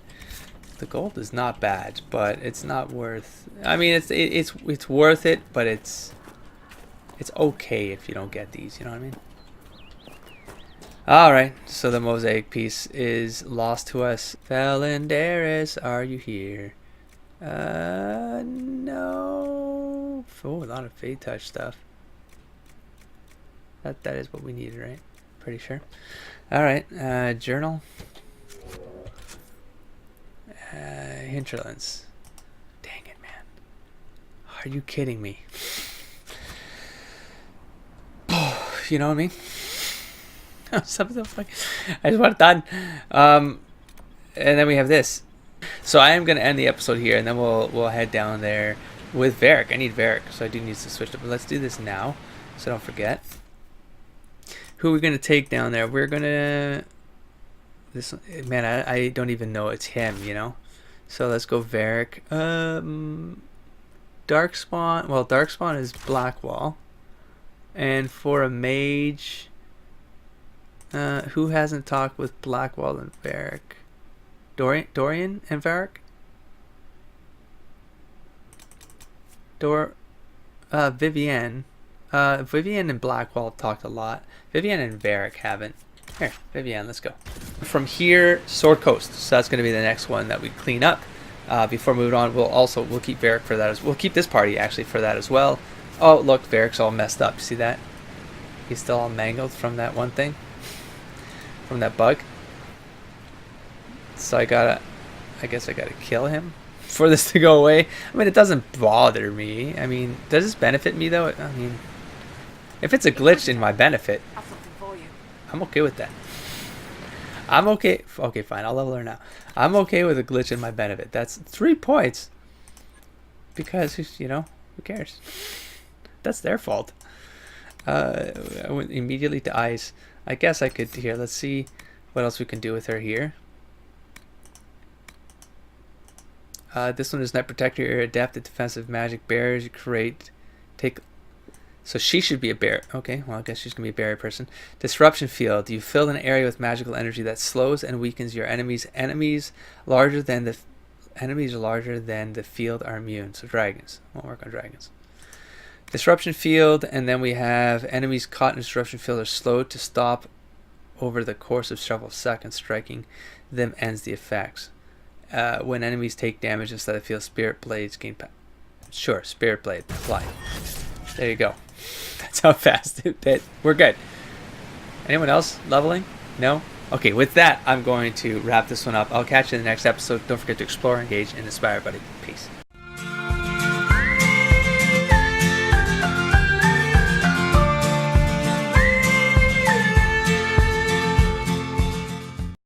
S1: The gold is not bad, but it's not worth. I mean, it's worth it, but it's okay if you don't get these. You know what I mean? All right. So the mosaic piece is lost to us. Felindaris, are you here? No. Oh, a lot of fade touch stuff. That is what we needed, right? Pretty sure. All right. Journal. Hinterlands. Dang it, man. Are you kidding me? You know what I mean? Something like, I just want it done. And then we have this. So I am going to end the episode here, and then we'll head down there with Varric. I need Varric, so I do need to switch up. But let's do this now, so don't forget. Who are we going to take down there? We're going to... This man, I don't even know it's him, you know. So let's go Varric. Darkspawn. Well, Darkspawn is Blackwall, and for a mage, who hasn't talked with Blackwall and Varric? Dorian and Varric. Vivienne. Vivienne and Blackwall talked a lot. Vivienne and Varric haven't. Here, Vivienne, let's go. From here, Sword Coast. So that's going to be the next one that we clean up. Before moving on, we'll keep Varric for that. We'll keep this party actually for that as well. Oh, look, Varric's all messed up. See that? He's still all mangled from that one thing, from that bug. So I guess I gotta kill him for this to go away. I mean, it doesn't bother me. I mean, does this benefit me though? I mean, if it's a glitch in my benefit, I'm okay with that. I'm okay. Okay, fine. I'll level her now. I'm okay with a glitch in my benefit. That's 3 points. Because, you know, who cares? That's their fault. I went immediately to ice. I guess I could... Here, let's see what else we can do with her here. This one is Night Protector. You're adept at defensive magic barriers. You take So she should be a bear. Okay, well, I guess she's going to be a berry person. Disruption field. You fill an area with magical energy that slows and weakens your enemies. Enemies larger than the field are immune. So dragons. Won't work on dragons. Disruption field, and then we have enemies caught in disruption field are slowed to stop over the course of several seconds. Striking them ends the effects. When enemies take damage instead of field, spirit blades gain power. Sure, spirit blade. Apply. There you go. That's how fast it did. We're good. Anyone else leveling? No? Okay, with that, I'm going to wrap this one up. I'll catch you in the next episode. Don't forget to explore, engage, and inspire, buddy. Peace.